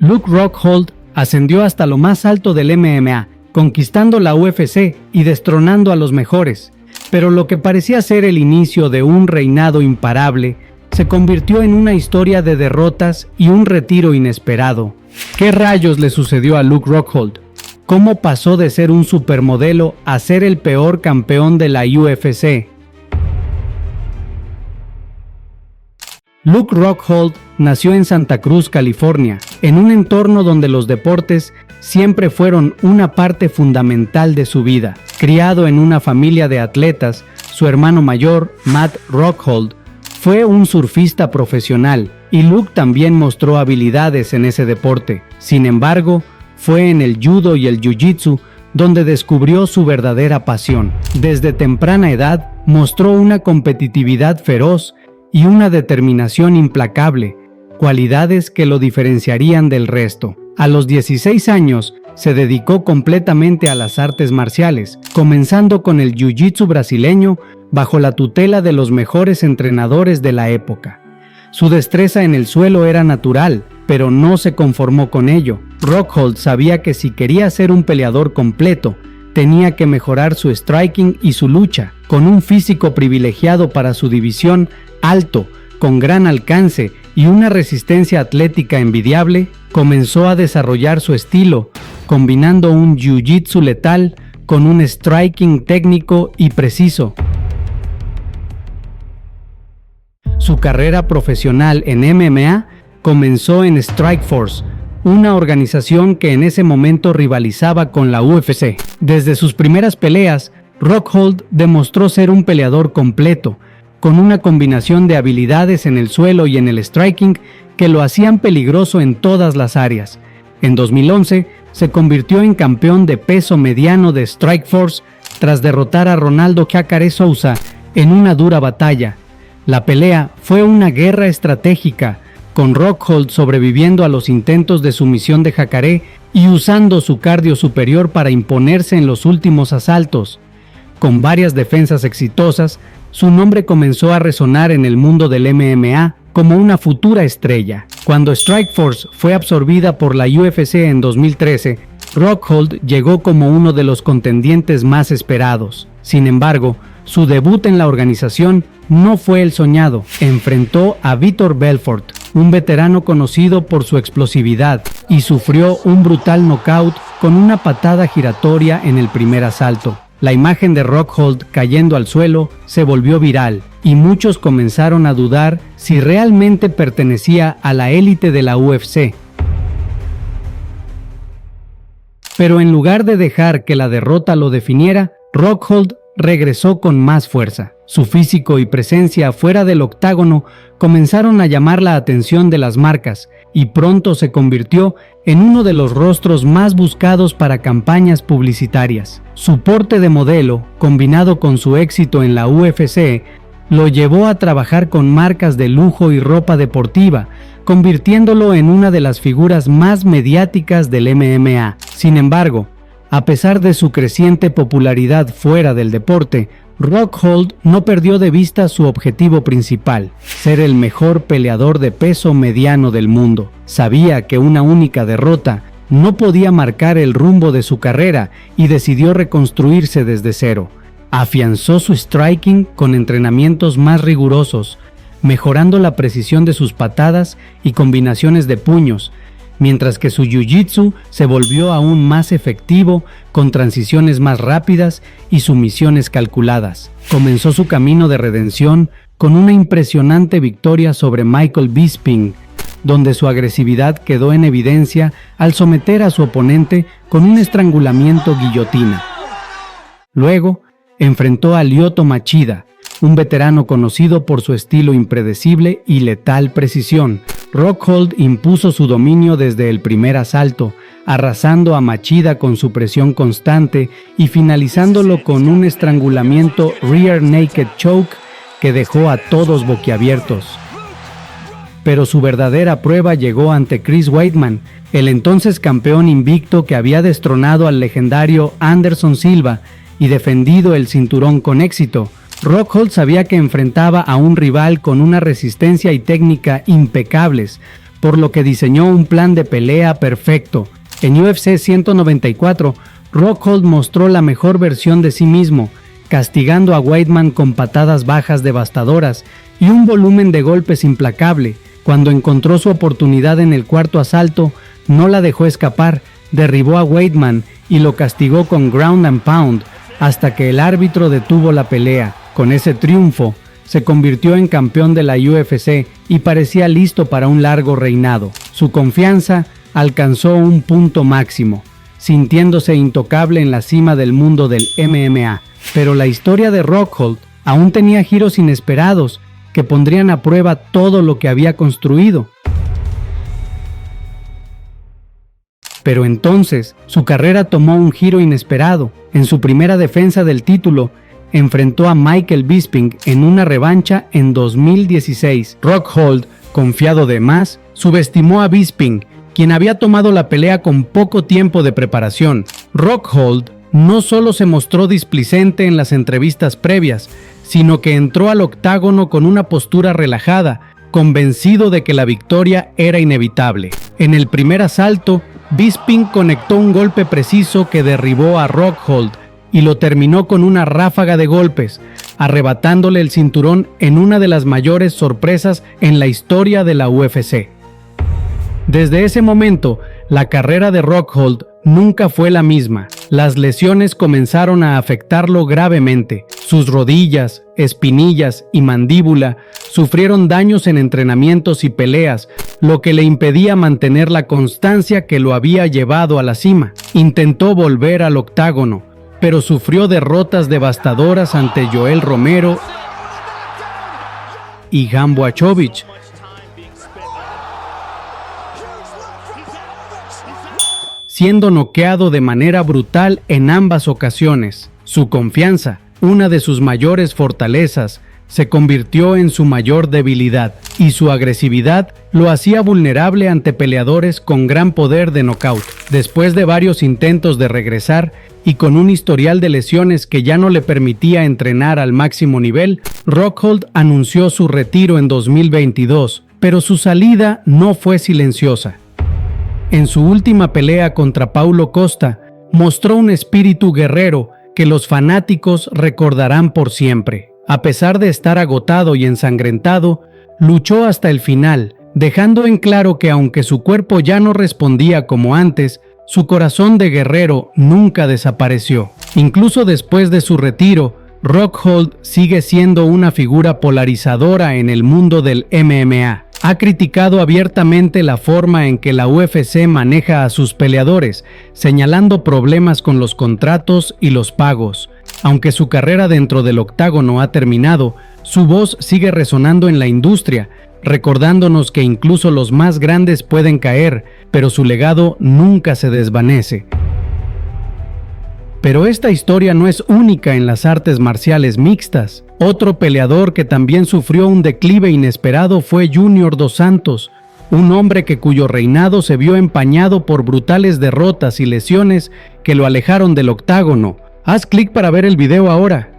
Luke Rockhold ascendió hasta lo más alto del MMA, conquistando la UFC y destronando a los mejores. Pero lo que parecía ser el inicio de un reinado imparable se convirtió en una historia de derrotas y un retiro inesperado. ¿Qué rayos le sucedió a Luke Rockhold? ¿Cómo pasó de ser un supermodelo a ser el peor campeón de la UFC? Luke Rockhold nació en Santa Cruz, California, en un entorno donde los deportes siempre fueron una parte fundamental de su vida. Criado en una familia de atletas, su hermano mayor, Matt Rockhold, fue un surfista profesional y Luke también mostró habilidades en ese deporte. Sin embargo, fue en el judo y el jiu-jitsu donde descubrió su verdadera pasión. Desde temprana edad mostró una competitividad feroz y una determinación implacable, cualidades que lo diferenciarían del resto. A los 16 años se dedicó completamente a las artes marciales, comenzando con el jiu-jitsu brasileño bajo la tutela de los mejores entrenadores de la época. Su destreza en el suelo era natural, pero no se conformó con ello. Rockhold sabía que si quería ser un peleador completo, tenía que mejorar su striking y su lucha. Con un físico privilegiado para su división, alto, con gran alcance y una resistencia atlética envidiable, comenzó a desarrollar su estilo, combinando un jiu-jitsu letal con un striking técnico y preciso. Su carrera profesional en MMA comenzó en Strikeforce, una organización que en ese momento rivalizaba con la UFC. Desde sus primeras peleas, Rockhold demostró ser un peleador completo, con una combinación de habilidades en el suelo y en el striking que lo hacían peligroso en todas las áreas. En 2011 se convirtió en campeón de peso mediano de Strikeforce tras derrotar a Ronaldo Jacare Souza en una dura batalla. La pelea fue una guerra estratégica, con Rockhold sobreviviendo a los intentos de sumisión de Jacare y usando su cardio superior para imponerse en los últimos asaltos. Con varias defensas exitosas, su nombre comenzó a resonar en el mundo del MMA como una futura estrella. Cuando Strikeforce fue absorbida por la UFC en 2013, Rockhold llegó como uno de los contendientes más esperados. Sin embargo, su debut en la organización no fue el soñado. Enfrentó a Vitor Belfort, un veterano conocido por su explosividad, y sufrió un brutal knockout con una patada giratoria en el primer asalto. La imagen de Rockhold cayendo al suelo se volvió viral y muchos comenzaron a dudar si realmente pertenecía a la élite de la UFC. Pero en lugar de dejar que la derrota lo definiera, Rockhold regresó con más fuerza. Su físico y presencia fuera del octágono comenzaron a llamar la atención de las marcas y pronto se convirtió en uno de los rostros más buscados para campañas publicitarias. Su porte de modelo, combinado con su éxito en la UFC, lo llevó a trabajar con marcas de lujo y ropa deportiva, convirtiéndolo en una de las figuras más mediáticas del MMA. Sin embargo, a pesar de su creciente popularidad fuera del deporte, Rockhold no perdió de vista su objetivo principal, ser el mejor peleador de peso mediano del mundo. Sabía que una única derrota no podía marcar el rumbo de su carrera y decidió reconstruirse desde cero. Afianzó su striking con entrenamientos más rigurosos, mejorando la precisión de sus patadas y combinaciones de puños, mientras que su jiu-jitsu se volvió aún más efectivo con transiciones más rápidas y sumisiones calculadas. Comenzó su camino de redención con una impresionante victoria sobre Michael Bisping, donde su agresividad quedó en evidencia al someter a su oponente con un estrangulamiento guillotina. Luego, enfrentó a Lyoto Machida, un veterano conocido por su estilo impredecible y letal precisión. Rockhold impuso su dominio desde el primer asalto, arrasando a Machida con su presión constante y finalizándolo con un estrangulamiento rear naked choke que dejó a todos boquiabiertos. Pero su verdadera prueba llegó ante Chris Weidman, el entonces campeón invicto que había destronado al legendario Anderson Silva y defendido el cinturón con éxito. Rockhold sabía que enfrentaba a un rival con una resistencia y técnica impecables, por lo que diseñó un plan de pelea perfecto. En UFC 194, Rockhold mostró la mejor versión de sí mismo, castigando a Weidman con patadas bajas devastadoras y un volumen de golpes implacable. Cuando encontró su oportunidad en el cuarto asalto, no la dejó escapar, derribó a Weidman y lo castigó con ground and pound hasta que el árbitro detuvo la pelea. Con ese triunfo, se convirtió en campeón de la UFC y parecía listo para un largo reinado. Su confianza alcanzó un punto máximo, sintiéndose intocable en la cima del mundo del MMA. Pero la historia de Rockhold aún tenía giros inesperados que pondrían a prueba todo lo que había construido. Pero entonces, su carrera tomó un giro inesperado. En su primera defensa del título, enfrentó a Michael Bisping en una revancha en 2016. Rockhold, confiado de más, subestimó a Bisping, quien había tomado la pelea con poco tiempo de preparación. Rockhold no solo se mostró displicente en las entrevistas previas, sino que entró al octágono con una postura relajada, convencido de que la victoria era inevitable. En el primer asalto, Bisping conectó un golpe preciso que derribó a Rockhold y lo terminó con una ráfaga de golpes, arrebatándole el cinturón en una de las mayores sorpresas en la historia de la UFC. Desde ese momento, la carrera de Rockhold nunca fue la misma. Las lesiones comenzaron a afectarlo gravemente. Sus rodillas, espinillas y mandíbula sufrieron daños en entrenamientos y peleas, lo que le impedía mantener la constancia que lo había llevado a la cima. Intentó volver al octágono, pero sufrió derrotas devastadoras ante Yoel Romero y Jan Blachowicz, siendo noqueado de manera brutal en ambas ocasiones. Su confianza, una de sus mayores fortalezas, se convirtió en su mayor debilidad, y su agresividad lo hacía vulnerable ante peleadores con gran poder de nocaut. Después de varios intentos de regresar y con un historial de lesiones que ya no le permitía entrenar al máximo nivel, Rockhold anunció su retiro en 2022, pero su salida no fue silenciosa. En su última pelea contra Paulo Costa, mostró un espíritu guerrero que los fanáticos recordarán por siempre. A pesar de estar agotado y ensangrentado, luchó hasta el final, dejando en claro que aunque su cuerpo ya no respondía como antes, su corazón de guerrero nunca desapareció. Incluso después de su retiro, Rockhold sigue siendo una figura polarizadora en el mundo del MMA. Ha criticado abiertamente la forma en que la UFC maneja a sus peleadores, señalando problemas con los contratos y los pagos. Aunque su carrera dentro del octágono ha terminado, su voz sigue resonando en la industria, recordándonos que incluso los más grandes pueden caer, pero su legado nunca se desvanece. Pero esta historia no es única en las artes marciales mixtas. Otro peleador que también sufrió un declive inesperado fue Junior Dos Santos, un hombre cuyo reinado se vio empañado por brutales derrotas y lesiones que lo alejaron del octágono. Haz clic para ver el video ahora.